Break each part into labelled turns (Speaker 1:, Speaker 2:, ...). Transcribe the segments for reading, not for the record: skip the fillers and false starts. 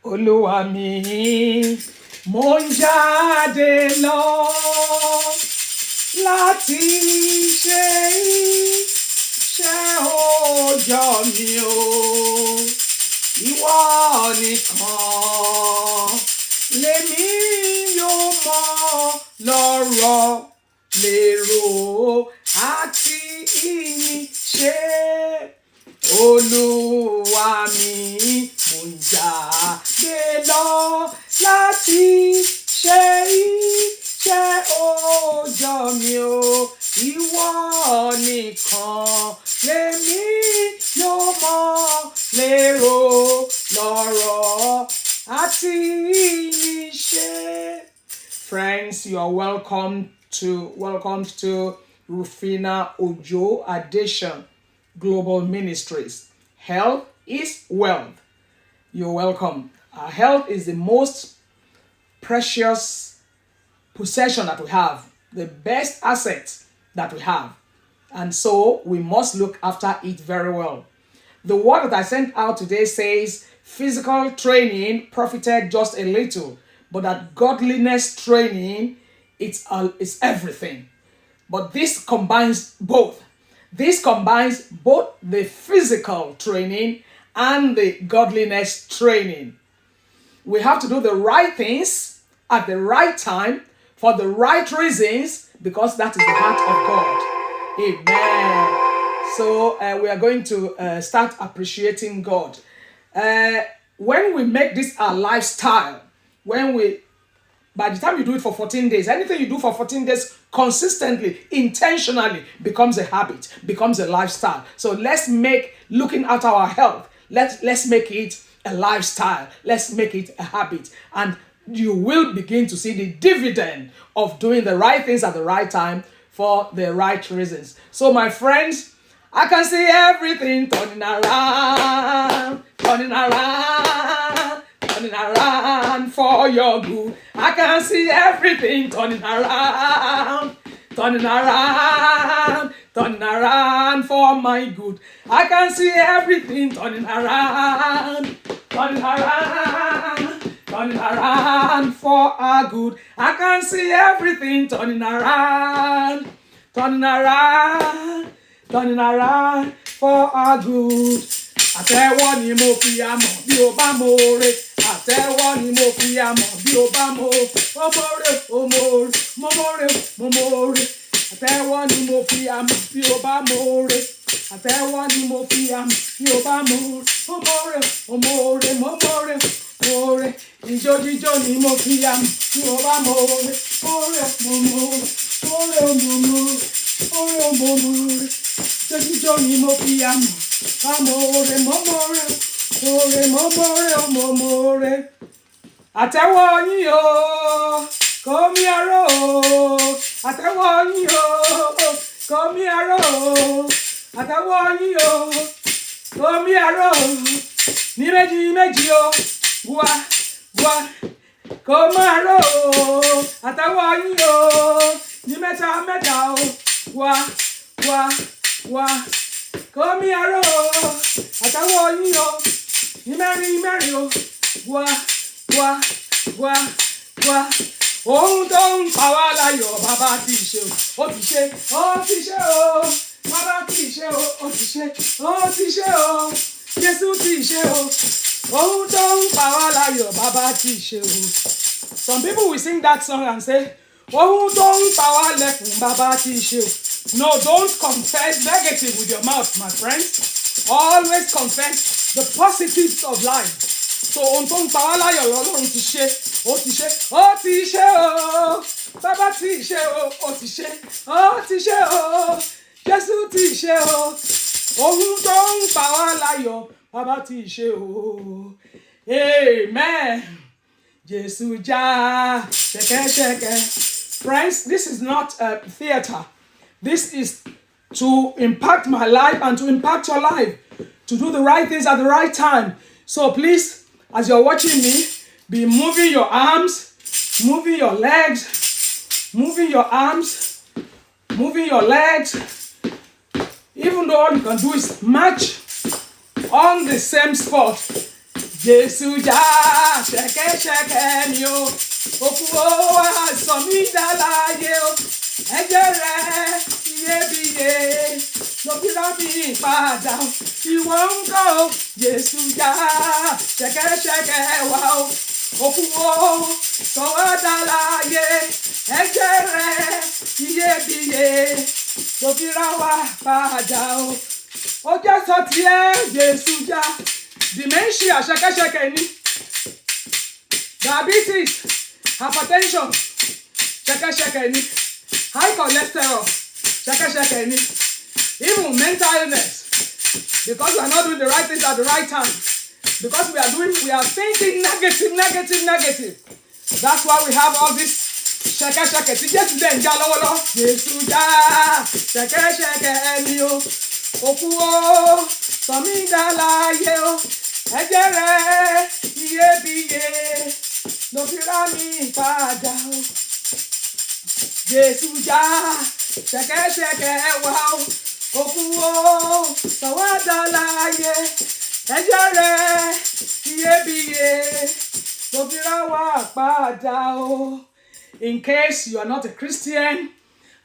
Speaker 1: Olúwa mi, mo ń jáde lọ láti ṣe iṣẹ́ òòjọ́ mi o. Ìwọ nìkan lèmi yóò mọ lọ́rọ̀ lérò àti ìyìn ṣe. Olúwa mi, mo ń jáde lọ láti ṣe iṣẹ́ òòjọ́ mi o. Ìwọ nìkan lèmi yóò mọ lérò lọ́rọ̀ àti ìyìn ṣe. Friends, you are welcome to RUPHINA Ojo Adesan Global Ministries. Health is wealth. You're welcome. Our health is the most precious possession that we have, the best asset that we have. And so we must look after it very well. The word that I sent out today says, physical training profited just a little, but that godliness training, it's everything. But this combines both. This combines both the physical training and the godliness training. We have to do the right things at the right time for the right reasons, because that is the heart of God. Amen. So we are going to start appreciating God. When we make this our lifestyle, by the time you do it for 14 days, anything you do for 14 days consistently, intentionally, becomes a habit, becomes a lifestyle. So let's make looking at our health, let's make it a lifestyle. Let's make it a habit. And you will begin to see the dividend of doing the right things at the right time for the right reasons. So my friends, I can see everything turning around for your good. I can see everything turning around for my good. I can see everything turning around for our good. I can see everything turning around for our good. Àtẹ́wọ́ ni mo fi amọ̀ bí o bá more. Àtẹ́wọ́ ni mo fi amọ̀ bí o bá more. Mo more. Àtẹ́wọ́ ni mo fi amọ̀ bí o bá more. Àtẹ́wọ́ ni mo fi amọ̀ bí o bá more. Mo more. Ijó ni mo fi amọ̀ bí o bá more. More. Ijó ni mo fi amọ̀. More. Àtẹ́wọ́ yín o, kò mí aró. Àtẹ́wọ́ yín o, kò mí aró. Àtẹ́wọ́ yín o, kò mí aró. Ní méjì o, wá, kò mí aró. Àtẹ́wọ́ yín o, ní mẹ́ta o, wá. Kò mí aró, àtẹ́wọ́ yín o, ní mẹ́rin o, wá. Ohun tó ń pa wá láyọ̀, bàbá ti ṣe o, ó ti ṣe o, bàbá ti ṣe o, ó ti ṣe o, Jésù ti ṣe o. Ohun tó ń pa wá láyọ̀, bàbá ti ṣe o. Some people will sing that song and say, ohun tó ń pa wá lẹ́kùn, bàbá ti ṣe o. No, don't confess negative with your mouth, my friends. Always confess the positives of life. So ohun tó ń pa wá láyọ̀ lọ́lọ́run ti ṣe, ó ti ṣe o, bàbá ti ṣe o, ó ti ṣe o, Jésù ti ṣe o. Ohun tó ń pa wá láyọ̀, bàbá ti ṣe o. Amen. Jésù já ṣẹ̀kẹ̀ṣẹ̀kẹ̀. Friends, this is not a theater. This is to impact my life and to impact your life, to do the right things at the right time. So please, as you're watching me, be moving your arms, moving your legs, moving your arms, moving your legs. Even though all you can do is march on the same spot, Jésù já ṣẹ̀kẹ̀ṣẹ̀kẹ̀ mi o. Òkú o wá sọ mí dá láyé o. Ẹ̀jẹ̀ rẹ̀ iyebíye ló fi rà mí padà o. Ìwọ ń kọ́ o. Jésù já ṣẹ̀kẹ̀ṣẹ̀kẹ̀ wá o. Òkú o sọ wá dá láyé. Ẹ̀jẹ̀ rẹ̀ iyebíye ló fi rà wá padà o. Ó jẹ́ sọ tiẹ̀ Jésù já. Dementia ṣẹ̀kẹ̀ṣẹ̀kẹ̀ ni. Diabetes, hypertension ṣẹ̀kẹ̀ṣẹ̀kẹ̀ ni. High cholesterol ṣẹ̀kẹ̀ṣẹ̀kẹ̀ ni. Even mental illness, because we are not doing the right things at the right time, because we are thinking negative. That's why we have all this ṣẹ̀kẹ̀ṣẹ̀kẹ̀ tí Jésù dẹ̀ ń já lọ́wọ́lọ́wọ́. Jésù já ṣẹ̀kẹ̀ṣẹ̀kẹ̀ ni o. Òkú o sọ mí dá láyé o. Ẹ̀jẹ̀ rẹ̀ iyebíye ló fi rà mí padà o. Jésù já ṣẹ̀kẹ̀ṣẹ̀kẹ̀ wá o. Òkú o sọ wá dá láyé. Ẹ̀jẹ̀ rẹ̀ iyebíye ló fi rà wá padà o. In case you are not a Christian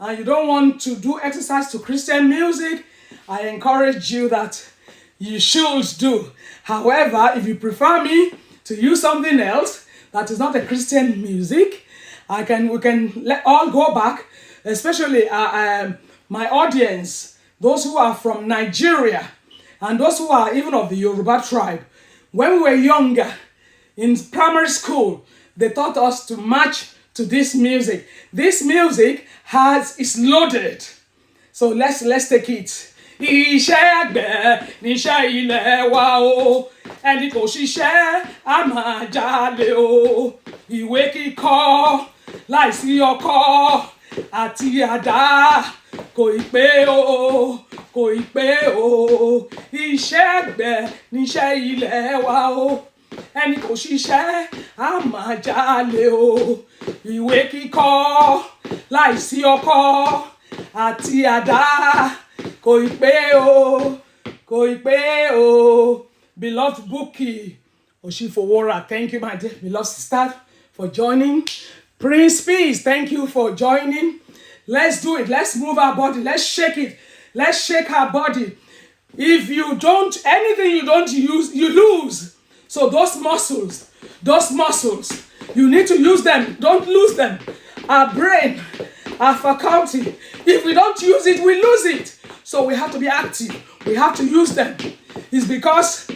Speaker 1: and you don't want to do exercise to Christian music, I encourage you that you should do. However, if you prefer me to use something else that is not a Christian music, we can let all go back, especially my audience, those who are from Nigeria and those who are even of the Yoruba tribe. When we were younger, in primary school, they taught us to march to this music. This music is loaded. So let's take it. Iṣẹ́ àgbẹ̀ níṣẹ́ ilẹ̀ wa o, ẹni kò ṣiṣẹ́ á máa jalè o. Ìwé kíkọ láìsí ọkọ́ àti àdá kò ì pé o, kò ì pé o. Iṣẹ́ àgbẹ̀ níṣẹ́ ilẹ̀ wa o, ẹni kò ṣiṣẹ́ á máa jalè o. Ìwé kíkọ láìsí ọkọ́ àti àdá kò ì pé o, kò ì pé o. Beloved Buki Oshifowora, thank you, my dear beloved sister, for joining. Prince Peace, thank you for joining. Let's do it. Let's move our body. Let's shake it. Let's shake our body. If you don't, anything you don't use, you lose. So those muscles, you need to use them. Don't lose them. Our brain, our faculty, if we don't use it, we lose it. So we have to be active. We have to use them. It's because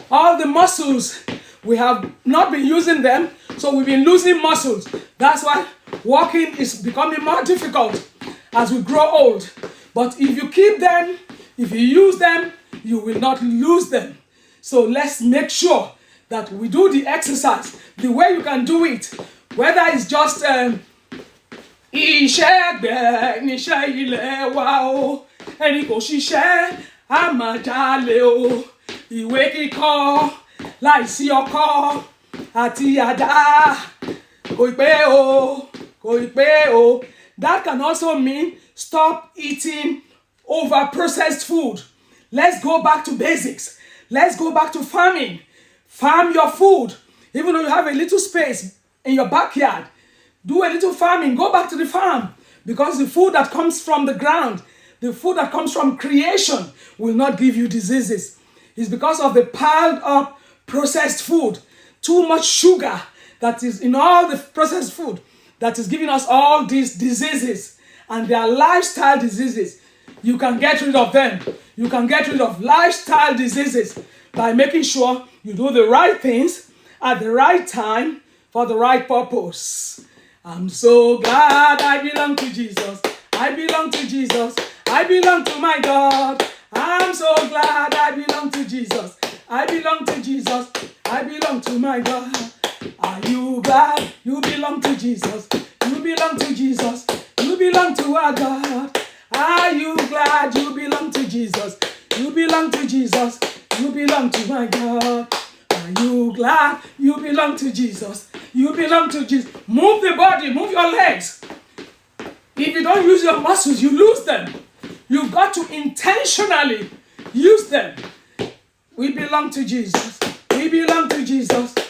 Speaker 1: all the muscles, we have not been using them, so we've been losing muscles. That's why walking is becoming more difficult as we grow old. But if you keep them, if you use them, you will not lose them. So let's make sure that we do the exercise the way you can do it. Whether it's just iṣẹ́ àgbẹ̀ níṣẹ́ ilẹ̀ wa o, ẹni kò ṣiṣẹ́ á máa jalè o. Ìwé kíkọ láìsí ọkọ́ àti àdá kò ì pé o, kò ì pé o. That can also mean stop eating over processed food. Let's go back to basics. Let's go back to farming. Farm your food. Even though you have a little space in your backyard, do a little farming. Go back to the farm, because the food that comes from the ground, the food that comes from creation, will not give you diseases. It's because of the piled up processed food, too much sugar that is in all the processed food that is giving us all these diseases, and they are lifestyle diseases. You can get rid of them. You can get rid of lifestyle diseases by making sure you do the right things at the right time for the right purpose. I'm so glad I belong to Jesus. I belong to Jesus. I belong to my God. I'm so glad I belong to Jesus. I belong to Jesus. I belong to my God. Are you glad you belong to Jesus? You belong to Jesus. You belong to our God. Are you glad you belong to Jesus? You belong to Jesus. You belong to my God. Are you glad you belong to Jesus? You belong to Jesus. Move the body, move your legs. If you don't use your muscles, you lose them. You've got to intentionally use them. We belong to Jesus. We belong to Jesus.